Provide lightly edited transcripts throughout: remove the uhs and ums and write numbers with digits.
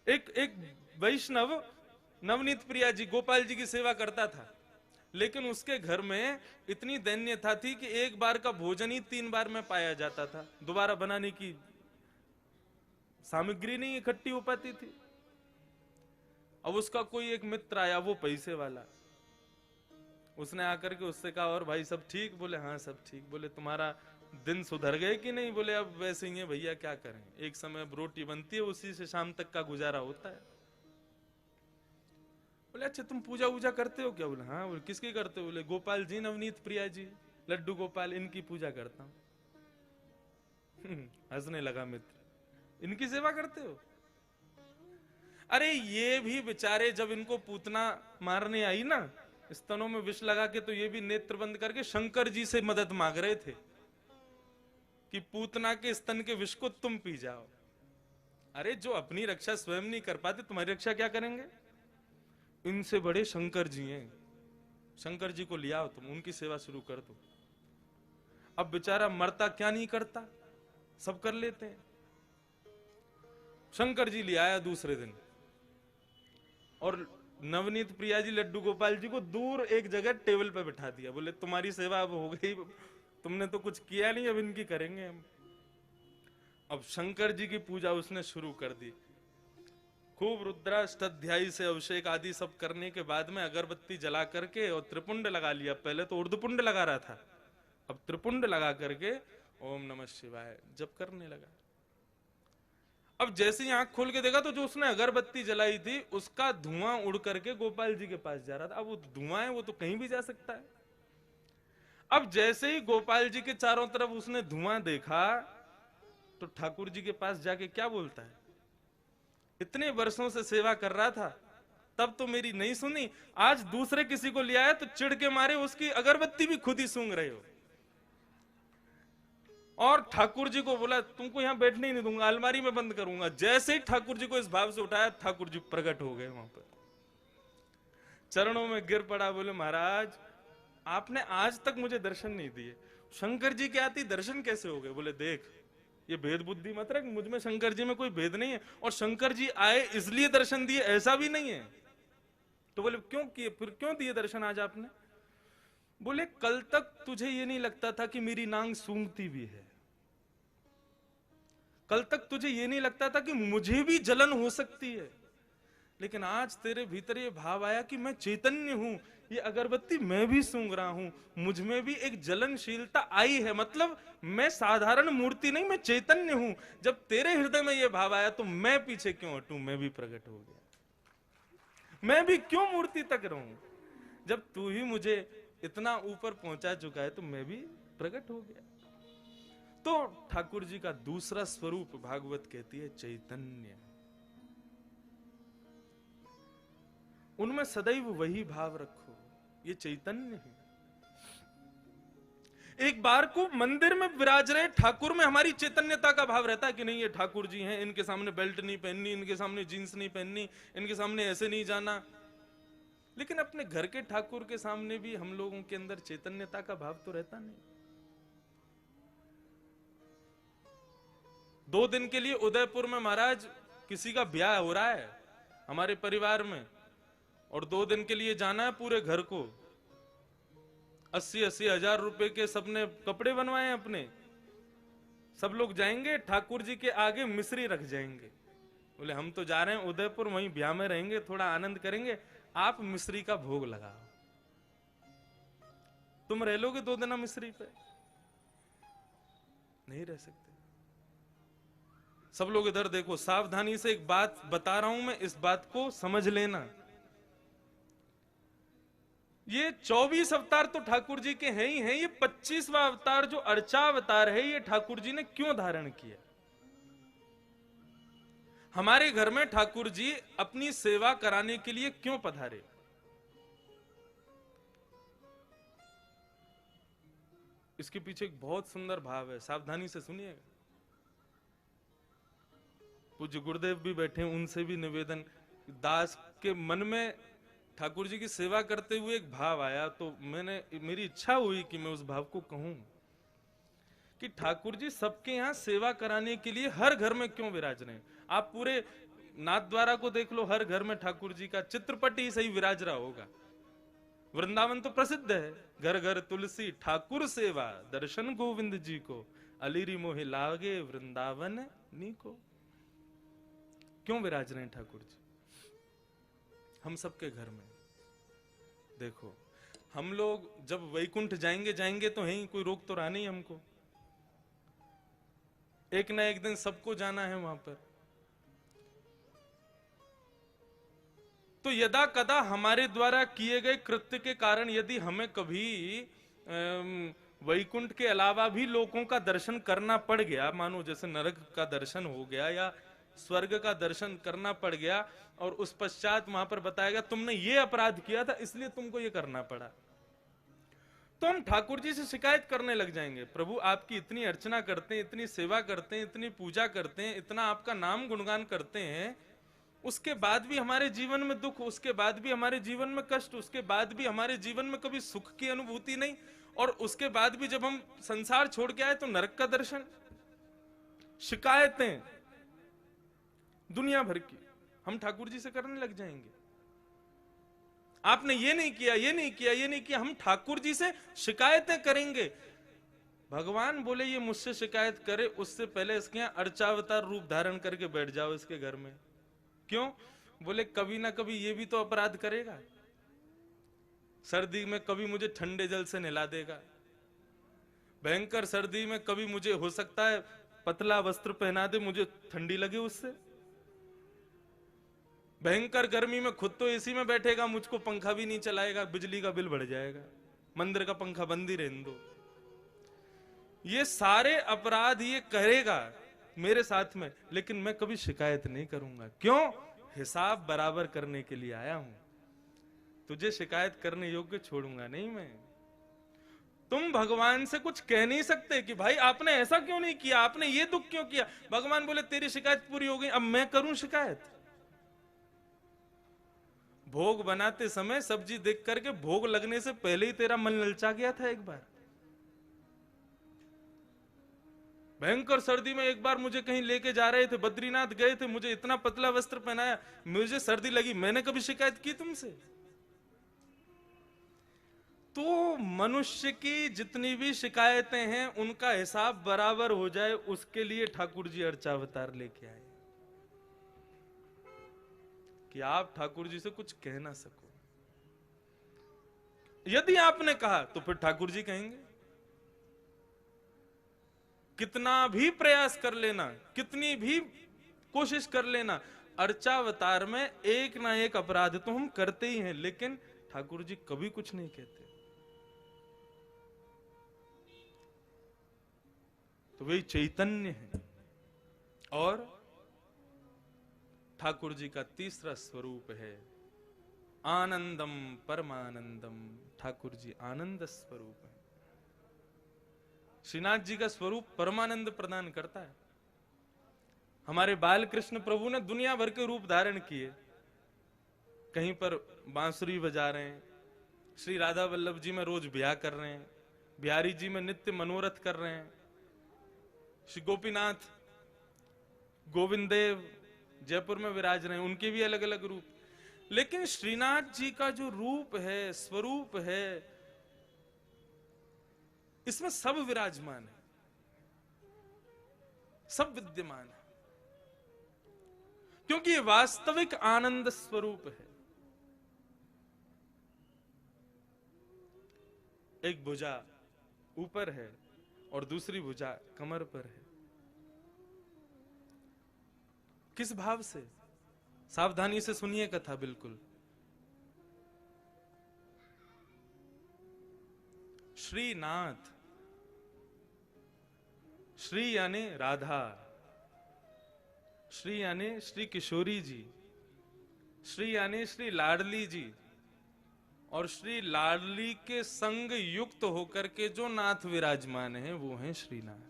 एक एक वैष्णव नवनीत प्रिया जी गोपाल जी की सेवा करता था, लेकिन उसके घर में इतनी दैन्यता थी कि एक बार का भोजन ही 3 बार में पाया जाता था, दोबारा बनाने की सामग्री नहीं इकट्ठी हो पाती थी। अब उसका कोई एक मित्र आया, वो पैसे वाला, उसने आकर के उससे कहा और भाई सब ठीक? बोले हाँ सब ठीक। बोले तुम्हारा दिन सुधर गए कि नहीं? बोले अब वैसे ही है भैया, क्या करें, एक समय रोटी बनती है, उसी से शाम तक का गुजारा होता है। बोले अच्छा तुम पूजा वूजा करते हो क्या? बोले हाँ। बोले किसकी करते हो? बोले गोपाल जी, नवनीत प्रिया जी, लड्डू गोपाल, इनकी पूजा करता हूं। हंसने लगा मित्र, इनकी सेवा करते हो? अरे ये भी बेचारे जब इनको पूतना मारने आई ना, स्तनों में विष लगा के, तो ये भी नेत्र बंद करके शंकर जी से मदद मांग रहे थे कि पूतना के स्तन के विष को तुम पी जाओ। अरे जो अपनी रक्षा स्वयं नहीं कर पाते, तुम्हारी रक्षा क्या करेंगे? इनसे बड़े शंकर जी हैं, शंकर जी को लिया तुम, उनकी सेवा शुरू कर दो। अब बेचारा मरता क्या नहीं करता, सब कर लेते हैं। शंकर जी ले आया दूसरे दिन, और नवनीत प्रिया जी लड्डू गोपाल जी को दूर एक जगह टेबल पे बिठा दिया। बोले तुम्हारी सेवा अब हो गई, तुमने तो कुछ किया नहीं, अब इनकी करेंगे हम। अब शंकर जी की पूजा उसने शुरू कर दी, खूब रुद्राष्टाध्यायी से अभिषेक आदि सब करने के बाद में अगरबत्ती जला करके और त्रिपुंड लगा लिया। पहले तो उर्दपुंड लगा रहा था, अब त्रिपुंड लगा करके ओम नमः शिवाय जप करने लगा। अब जैसे ही आंख खोल के देखा तो जो उसने अगरबत्ती जलाई थी उसका धुआं उड़ करके गोपाल जी के पास जा रहा था। अब वो धुआं है, वो तो कहीं भी जा सकता है। अब जैसे ही गोपाल जी के चारों तरफ उसने धुआं देखा तो ठाकुर जी के पास जाके क्या बोलता है, इतने वर्षों से सेवा कर रहा था, तब तो मेरी नहीं सुनी, आज दूसरे किसी को ले आया तो चिढ़ के मारे उसकी अगरबत्ती भी खुद ही सूंघ रहे हो। और ठाकुर जी को बोला तुमको यहां बैठने ही नहीं दूंगा, अलमारी में बंद करूंगा। जैसे ही ठाकुर जी को इस भाव से उठाया, ठाकुर जी प्रकट हो गए वहां पर, चरणों में गिर पड़ा। बोले महाराज आपने आज तक मुझे दर्शन नहीं दिए, शंकर जी के आती दर्शन कैसे हो गए? बोले देख ये भेद बुद्धि मत रख, मुझ में शंकर जी में कोई भेद नहीं है, और शंकर जी आए इसलिए दर्शन दिए ऐसा भी नहीं है। तो बोले क्यों किए, फिर क्यों दिए दर्शन आज आपने? बोले कल तक तुझे ये नहीं लगता था कि मेरी नांग सूंघती भी है, कल तक तुझे ये नहीं लगता था कि मुझे भी जलन हो सकती है, लेकिन आज तेरे भीतर ये भाव आया कि मैं चैतन्य हूं, ये अगरबत्ती मैं भी सूंघ रहा हूं, मुझ में भी एक जलनशीलता आई है, मतलब मैं साधारण मूर्ति नहीं, मैं चैतन्य हूं। जब तेरे हृदय में ये भाव आया तो मैं पीछे क्यों हटूं, मैं भी प्रकट हो गया, मैं भी क्यों मूर्ति तक रहूं? जब तू ही मुझे इतना ऊपर पहुंचा चुका है तो मैं भी प्रकट हो गया। तो ठाकुर जी का दूसरा स्वरूप भागवत कहती है चैतन्य, उनमें सदैव वही भाव रखो, ये चैतन्य है। एक बार को मंदिर में विराज रहे ठाकुर में हमारी चैतन्यता का भाव रहता है कि नहीं ये ठाकुर जी हैं, इनके सामने बेल्ट नहीं पहननी, इनके सामने जींस नहीं पहननी, इनके सामने ऐसे नहीं जाना। लेकिन अपने घर के ठाकुर के सामने भी हम लोगों के अंदर चैतन्यता का भाव तो रहता नहीं। 2 दिन के लिए उदयपुर में महाराज किसी का ब्याह हो रहा है हमारे परिवार में, और 2 दिन के लिए जाना है पूरे घर को। 80-80 हजार रुपए के सबने कपड़े बनवाए अपने, सब लोग जाएंगे ठाकुर जी के आगे मिश्री रख जाएंगे। बोले हम तो जा रहे हैं उदयपुर, वहीं ब्याह में रहेंगे, थोड़ा आनंद करेंगे, आप मिश्री का भोग लगाओ। तुम रह लोगे 2 दिन मिश्री पे? नहीं रह सकते। सब लोग इधर देखो, सावधानी से एक बात बता रहा हूं मैं, इस बात को समझ लेना। ये 24 अवतार तो ठाकुर जी के हैं ही हैं, ये 25वां अवतार जो अर्चा अवतार है, ये ठाकुर जी ने क्यों धारण किया? हमारे घर में ठाकुर जी अपनी सेवा कराने के लिए क्यों पधारे? इसके पीछे एक बहुत सुंदर भाव है, सावधानी से सुनिएगा। पूज्य गुरुदेव भी बैठे, उनसे भी निवेदन, दास के मन में ठाकुर जी की सेवा करते हुए एक भाव आया, तो मेरी इच्छा हुई कि मैं उस भाव को कहूं कि ठाकुर जी सबके यहां सेवा कराने के लिए हर घर में क्यों विराज रहे हैं। आप पूरे नाथ द्वारा को देख लो, हर घर में ठाकुर जी का चित्रपट ही सही विराज रहा होगा। वृंदावन तो प्रसिद्ध है, घर घर तुलसी ठाकुर सेवा, दर्शन गोविंद जी को, अलीरी मोहि लागे वृंदावन नी को। क्यों विराज रहे हैं ठाकुर जी हम सबके घर में? देखो, हम लोग जब वैकुंठ जाएंगे तो ही कोई रोक तो रहा नहीं हमको, एक ना एक दिन सबको जाना है वहां पर। तो यदा कदा हमारे द्वारा किए गए कृत्य के कारण यदि हमें कभी वैकुंठ के अलावा भी लोगों का दर्शन करना पड़ गया, मानो जैसे नरक का दर्शन हो गया या स्वर्ग का दर्शन करना पड़ गया, और उस पश्चात वहां पर बताया गया तुमने ये अपराध किया था इसलिए तुमको ये करना पड़ा, तो हम ठाकुर जी से शिकायत करने लग जाएंगे, प्रभु आपकी इतनी अर्चना करते हैं, इतनी सेवा करते हैं, इतनी पूजा करते हैं, इतना आपका नाम गुणगान करते हैं, उसके बाद भी हमारे जीवन में दुख, उसके बाद भी हमारे जीवन में कष्ट, उसके बाद भी हमारे जीवन में कभी सुख की अनुभूति नहीं, और उसके बाद भी जब हम संसार छोड़ के आए तो नरक का दर्शन। शिकायतें दुनिया भर की हम ठाकुर जी से करने लग जाएंगे, आपने ये नहीं किया, ये नहीं किया, ये नहीं किया, हम ठाकुर जी से शिकायतें करेंगे। भगवान बोले ये मुझसे शिकायत करे उससे पहले इसके यहां अर्चावतार रूप धारण करके बैठ जाओ इसके घर में। क्यों? बोले कभी ना कभी ये भी तो अपराध करेगा, सर्दी में कभी मुझे ठंडे जल से नहला देगा, भयंकर सर्दी में कभी मुझे हो सकता है पतला वस्त्र पहना दे, मुझे ठंडी लगे उससे, भयंकर गर्मी में खुद तो एसी में बैठेगा, मुझको पंखा भी नहीं चलाएगा, बिजली का बिल बढ़ जाएगा, मंदिर का पंखा बंद ही रहने दो। ये सारे अपराध ये करेगा मेरे साथ में, लेकिन मैं कभी शिकायत नहीं करूंगा। क्यों? हिसाब बराबर करने के लिए आया हूं, तुझे शिकायत करने योग्य छोड़ूंगा नहीं मैं। तुम भगवान से कुछ कह नहीं सकते कि भाई आपने ऐसा क्यों नहीं किया, आपने ये दुख क्यों किया। भगवान बोले तेरी शिकायत पूरी हो गई, अब मैं करूं शिकायत? भोग बनाते समय सब्जी देख करके भोग लगने से पहले ही तेरा मन ललचा गया था। एक बार भयंकर सर्दी में एक बार मुझे कहीं लेके जा रहे थे, बद्रीनाथ गए थे, मुझे इतना पतला वस्त्र पहनाया, मुझे सर्दी लगी, मैंने कभी शिकायत की तुमसे? तो मनुष्य की जितनी भी शिकायतें हैं उनका हिसाब बराबर हो जाए, उसके लिए ठाकुर जी अर्चावतार लेके आए कि आप ठाकुर जी से कुछ कह ना सको। यदि आपने कहा तो फिर ठाकुर जी कहेंगे। कितना भी प्रयास कर लेना, कितनी भी कोशिश कर लेना, अर्चावतार में एक ना एक अपराध तो हम करते ही हैं, लेकिन ठाकुर जी कभी कुछ नहीं कहते। तो वही चैतन्य है। और ठाकुर जी का तीसरा स्वरूप है आनंदम परमानंदम। ठाकुर जी आनंद स्वरूप है। श्रीनाथ जी का स्वरूप परमानंद प्रदान करता है। हमारे बाल कृष्ण प्रभु ने दुनिया भर के रूप धारण किए, कहीं पर बांसुरी बजा रहे हैं, श्री राधा वल्लभ जी में रोज ब्याह कर रहे हैं, बिहारी जी में नित्य मनोरथ कर रहे हैं, श्री गोपीनाथ गोविंद देव जयपुर में विराज रहे हैं, उनके भी अलग अलग रूप। लेकिन श्रीनाथ जी का जो रूप है, स्वरूप है, इसमें सब विराजमान है, सब विद्यमान है, क्योंकि ये वास्तविक आनंद स्वरूप है। एक भुजा ऊपर है और दूसरी भुजा कमर पर है। किस भाव से? सावधानी से सुनिए कथा बिल्कुल। श्रीनाथ, श्री यानी राधा, श्री यानी श्री किशोरी जी, श्री यानी श्री लाडली जी, और श्री लाडली के संग युक्त होकर के जो नाथ विराजमान है वो है श्रीनाथ।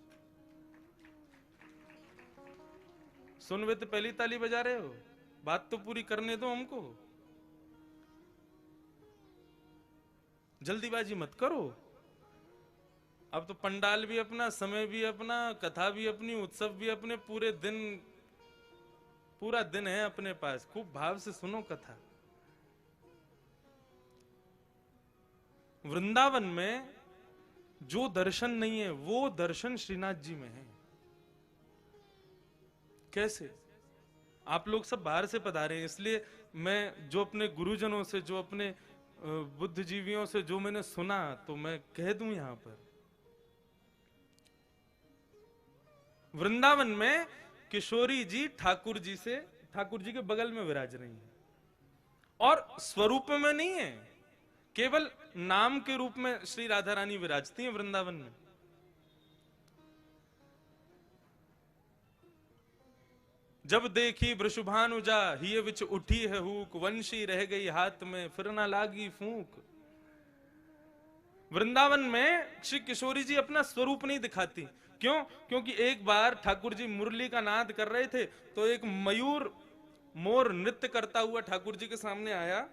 सुन वे तो पहली ताली बजा रहे हो, बात तो पूरी करने दो हमको, जल्दीबाजी मत करो। अब तो पंडाल भी अपना, समय भी अपना, कथा भी अपनी, उत्सव भी अपने, पूरे दिन पूरा दिन है अपने पास, खूब भाव से सुनो कथा। वृंदावन में जो दर्शन नहीं है वो दर्शन श्रीनाथ जी में है। कैसे? आप लोग सब बाहर से पधारे हैं, इसलिए मैं जो अपने गुरुजनों से, जो अपने बुद्धिजीवियों से जो मैंने सुना, तो मैं कह दूं यहां पर। वृंदावन में किशोरी जी ठाकुर जी के बगल में विराज रही हैं, और स्वरूप में नहीं है, केवल नाम के रूप में श्री राधा रानी विराजती हैं वृंदावन में। जब देखी वृषभानुजा हिय विच उठी है हुक, वंशी रह गई हाथ में फिर ना लागी फूंक। वृंदावन में श्री किशोरी जी अपना स्वरूप नहीं दिखाती। क्यों? क्योंकि एक बार ठाकुर जी मुरली का नाद कर रहे थे, तो एक मयूर मोर नृत्य करता हुआ ठाकुर जी के सामने आया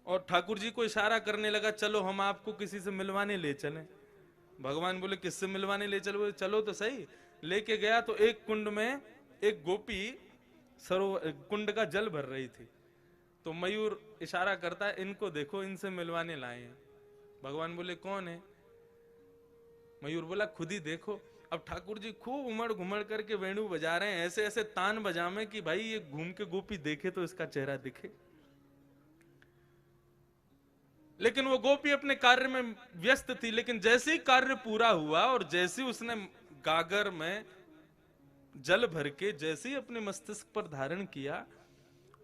और ठाकुर जी को इशारा करने लगा, चलो हम आपको किसी से मिलवाने ले चलें। भगवान बोले किससे मिलवाने ले चलो? बोले चलो तो सही। लेके गया तो एक कुंड में एक गोपी सरोवर कुंड का जल भर रही थी, तो मयूर इशारा करता है, इनको देखो, इनसे मिलवाने लाए हैं। भगवान बोले कौन है? मयूर बोला खुद ही देखो। अब ठाकुर जी खूब उमड़ घुमड़ करके वेणु बजा रहे हैं, ऐसे ऐसे तान बजामे कि भाई ये घूम के गोपी देखे तो इसका चेहरा दिखे। लेकिन वो गोपी अपने कार्य में व्यस्त थी। लेकिन जैसे ही कार्य पूरा हुआ और जैसे ही उसने गागर में जल भर के जैसे ही अपने मस्तिष्क पर धारण किया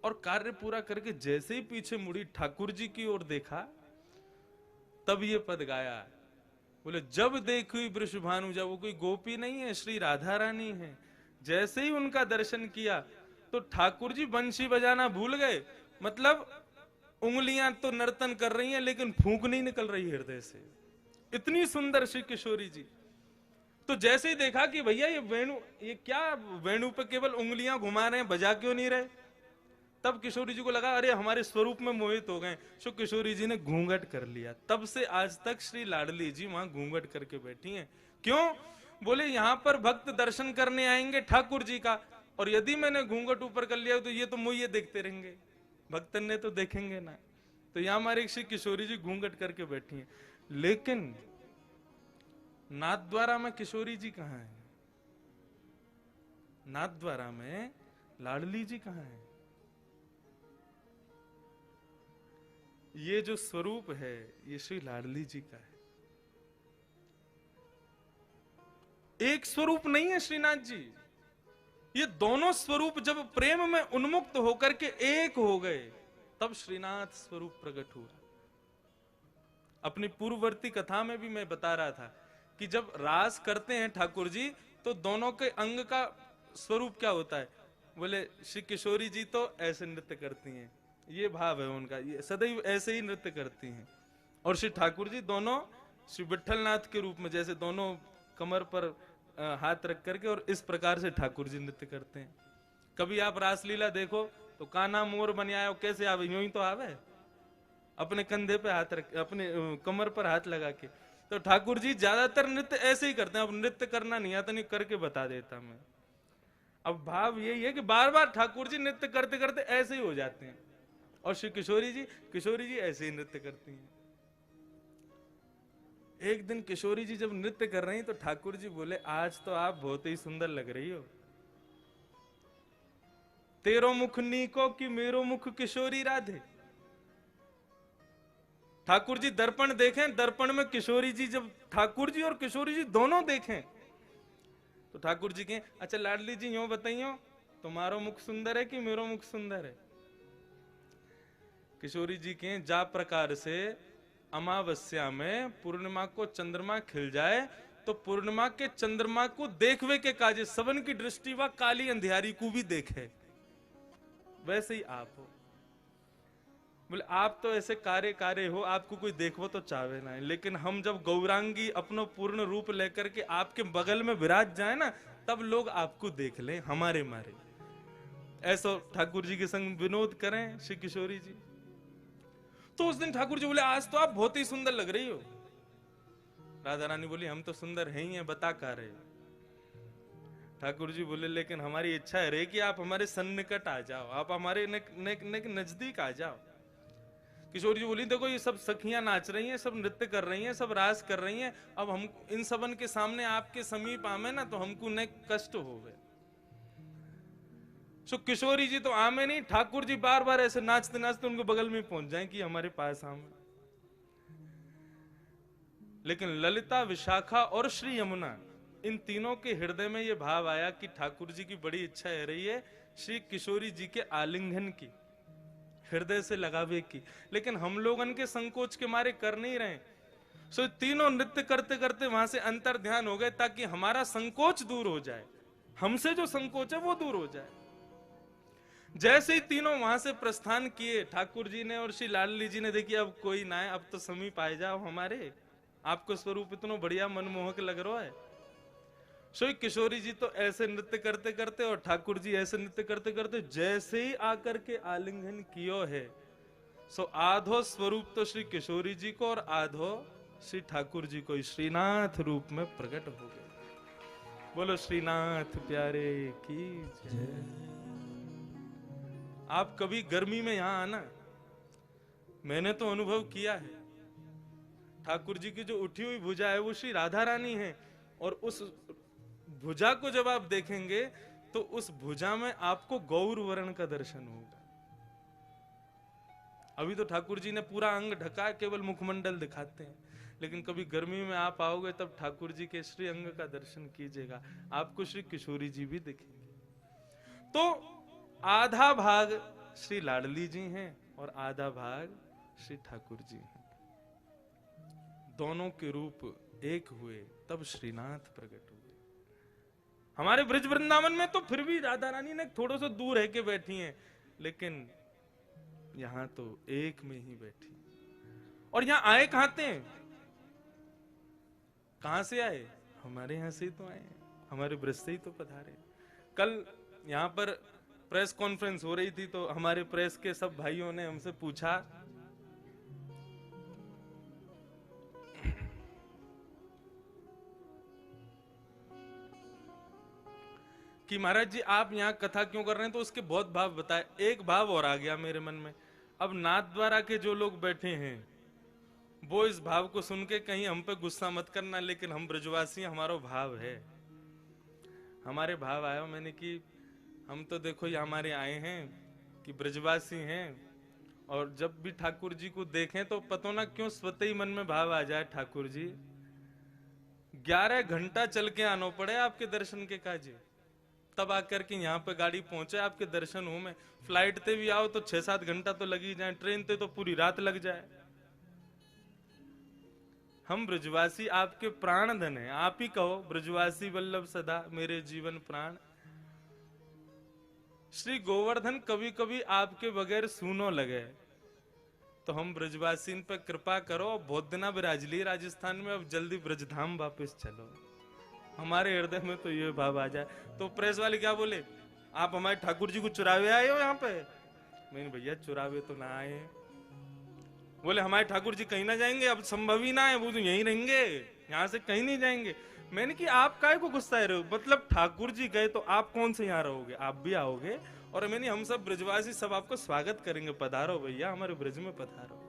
और कार्य पूरा करके जैसे ही पीछे मुड़ी ठाकुर जी की ओर देखा, तब ये पद गाया। बोले जब देखी वृषभानुजा, वो कोई गोपी नहीं है, श्री राधा रानी है। जैसे ही उनका दर्शन किया तो ठाकुर जी बंशी बजाना भूल गए। मतलब उंगलियां तो नर्तन कर रही हैं, लेकिन फूंक नहीं निकल रही हृदय से। इतनी सुंदर श्री किशोरी जी। तो जैसे ही देखा कि भैया ये वेणु, ये क्या वेणु पे केवल उंगलियां घुमा रहे हैं, बजा क्यों नहीं रहे, तब किशोरी जी को लगा अरे हमारे स्वरूप में मोहित हो गए। सो किशोरी जी ने घूंघट कर लिया। तब से आज तक श्री लाडली जी वहां घूंघट करके बैठी हैं। क्यों? बोले यहाँ पर भक्त दर्शन करने आएंगे ठाकुर जी का, और यदि मैंने घूंघट ऊपर कर लिया तो ये तो मुझे देखते रहेंगे, भक्तन ने तो देखेंगे ना। तो यहाँ हमारी श्री किशोरी जी घूंघट करके बैठी हैं। लेकिन नाथद्वारा में किशोरी जी कहाँ है? नाथद्वारा में लाडली जी कहाँ है? ये जो स्वरूप है ये श्री लाडली जी का है। एक स्वरूप नहीं है श्रीनाथ जी। ये दोनों स्वरूप जब प्रेम में उन्मुक्त होकर के एक हो गए, तब श्रीनाथ स्वरूप प्रकट हुआ। अपनी पूर्ववर्ती कथा में भी मैं बता रहा था कि जब रास करते हैं ठाकुर जी, तो दोनों के अंग का स्वरूप क्या होता है? बोले श्री किशोरी जी तो ऐसे नृत्य करती हैं, ये भाव है उनका, ये सदैव ऐसे ही नृत्य करती हैं। और श्री ठाकुर जी दोनों श्री विठलनाथ के रूप में, जैसे दोनों कमर पर हाथ रख करके और इस प्रकार से ठाकुर जी नृत्य करते हैं। कभी आप रासलीला देखो तो कान्हा मोर बन आयो, कैसे आवे? यूं ही तो आवे, अपने कंधे पे हाथ रख, अपने कमर पर हाथ लगा के। तो ठाकुर जी ज्यादातर नृत्य ऐसे ही करते हैं। अब नृत्य करना नहीं आता, नहीं करके बता देता मैं। अब भाव यही है कि बार बार ठाकुर जी नृत्य करते करते ऐसे ही हो जाते हैं, और श्री किशोरी जी ऐसे ही नृत्य करती हैं। एक दिन किशोरी जी जब नृत्य कर रही तो ठाकुर जी बोले आज तो आप बहुत ही सुंदर लग रही हो, तेरो मुख नीको कि मेरो मुख किशोरी राधे। ठाकुर जी दर्पण देखें, दर्पण में किशोरी जी, जब ठाकुर जी और किशोरी जी दोनों देखें तो ठाकुर जी कहें अच्छा लाडली जी यूं बताइयो, तुम्हारो मुख सुंदर है कि मेरो मुख सुंदर है? किशोरी जी कहें जा प्रकार से अमावस्या में पूर्णिमा को चंद्रमा खिल जाए तो पूर्णिमा के चंद्रमा को देखवे के काजे सबन की दृष्टि व काली अंधियारी को भी देखे, वैसे ही आप हो। बोले आप तो ऐसे कार्य हो, आपको कोई देखो तो चाहे ना। लेकिन हम जब गौरांगी अपनो पूर्ण रूप लेकर के आपके बगल में विराज जाए ना, तब लोग आपको देख लें हमारे मारे। ऐसा ठाकुर जी के संग विनोद करें श्री किशोरी जी। तो उस दिन ठाकुर जी बोले आज तो आप बहुत ही सुंदर लग रही हो। राधा रानी बोली हम तो सुंदर हैं ही हैं, बता का रहे। ठाकुर जी बोले लेकिन हमारी इच्छा है रे कि आप हमारे सन्निकट आ जाओ, आप हमारे नजदीक आ जाओ। किशोर जी बोली देखो ये सब सखियां नाच रही हैं, सब नृत्य कर रही हैं, सब रास कर रही हैं, अब हम इन सबन के सामने आपके समीप आमे ना तो हमको न कष्ट हो गए। सो किशोरी जी तो आमे नहीं, ठाकुर जी बार बार ऐसे नाचते नाचते उनके बगल में पहुंच जाएं कि हमारे पास आमे। लेकिन ललिता, विशाखा और श्री यमुना, इन तीनों के हृदय में यह भाव आया कि ठाकुर जी की बड़ी इच्छा है रही है श्री किशोरी जी के आलिंगन की, हृदय से लगावे की, लेकिन हम लोग उनके संकोच के मारे कर नहीं रहे। सो तीनों नृत्य करते करते वहां से अंतर ध्यान हो गए ताकि हमारा संकोच दूर हो जाए, हमसे जो संकोच है वो दूर हो जाए। जैसे ही तीनों वहां से प्रस्थान किए, ठाकुर जी ने और श्री लाडली जी ने देखी अब कोई ना है, अब तो समीप आ जाओ हमारे, आपको स्वरूप इतना बढ़िया मनमोहक लग रहा है। सो किशोरी जी तो ऐसे नृत्य करते करते और ठाकुर जी ऐसे नृत्य करते करते जैसे ही आकर के आलिंगन कियो है, सो आधो स्वरूप तो श्री किशोरी जी को और आधो श्री ठाकुर जी को श्रीनाथ रूप में प्रकट हो गए। बोलो श्रीनाथ प्यारे की जय। आप कभी गर्मी में यहां आना, मैंने तो अनुभव किया है, ठाकुर जी की जो उठी हुई भुजा है वो श्री राधा रानी है, और उस भुजा को जब आप देखेंगे तो उस भुजा में आपको गौर वर्ण का दर्शन होगा। अभी तो ठाकुर जी ने पूरा अंग ढका, केवल मुखमंडल दिखाते हैं, लेकिन कभी गर्मी में आप आओगे तब ठाकुर जी के श्री अंग का दर्शन कीजिएगा, आपको श्री किशोरी जी भी दिखेंगे। तो आधा भाग श्री लाडली जी हैं और आधा भाग श्री ठाकुर जी हैं, दोनों के रूप एक हुए तब श्रीनाथ प्रकट हुए। हमारे ब्रज वृंदावन में तो फिर भी राधा रानी ने थोड़ा सा दूर रह के बैठी हैं, लेकिन यहां तो एक में ही बैठी। और यहां आए कहां थे, कहां से आए, हमारे यहां से ही तो आए, हमारे ब्रज से ही तो पधारे। कल यहां पर प्रेस कॉन्फ्रेंस हो रही थी तो हमारे प्रेस के सब भाइयों ने हमसे पूछा कि महाराज जी आप यहाँ कथा क्यों कर रहे हैं, तो उसके बहुत भाव बताए। एक भाव और आ गया मेरे मन में, अब नाथ द्वारा के जो लोग बैठे हैं वो इस भाव को सुन के कहीं हम पे गुस्सा मत करना, लेकिन हम ब्रजवासी हमारा भाव है, हमारे भाव आया। मैंने कि हम तो देखो ये हमारे आए हैं कि ब्रजवासी हैं, और जब भी ठाकुर जी को देखें तो पता ना क्यों स्वतः ही मन में भाव आ जाए, ठाकुर जी 11 घंटा चल के आना पड़े आपके दर्शन के काजे, तब आकर के यहाँ पे गाड़ी पहुंचे आपके दर्शन हो में। फ्लाइट पे भी आओ तो 6-7 घंटा तो लग ही जाए, ट्रेन पे तो पूरी रात लग जाए। हम ब्रजवासी आपके प्राण धन है, आप ही कहो ब्रजवासी वल्लभ सदा मेरे जीवन प्राण। श्री गोवर्धन कभी कभी आपके बगैर सूनो लगे, तो हम ब्रजवासी पे कृपा करो, बहुत दिना विराज ली राजस्थान में, अब जल्दी ब्रजधाम वापस चलो। हमारे हृदय में तो ये भाव आ जाए। तो प्रेस वाले क्या बोले, आप हमारे ठाकुर जी को चुरावे आए हो यहाँ पे? मैंने भैया चुरावे तो ना आए। बोले हमारे ठाकुर जी कहीं ना जाएंगे, अब संभव ही ना है, वो तो यहीं रहेंगे, यहाँ से कहीं नहीं जाएंगे। मैंने कि आप काहे को गुस्सा रहे हो, मतलब ठाकुर जी गए तो आप कौन से यहाँ रहोगे, आप भी आओगे। और मैंने हम सब ब्रजवासी सब आपको स्वागत करेंगे, पधारो भैया हमारे ब्रज में पधारो।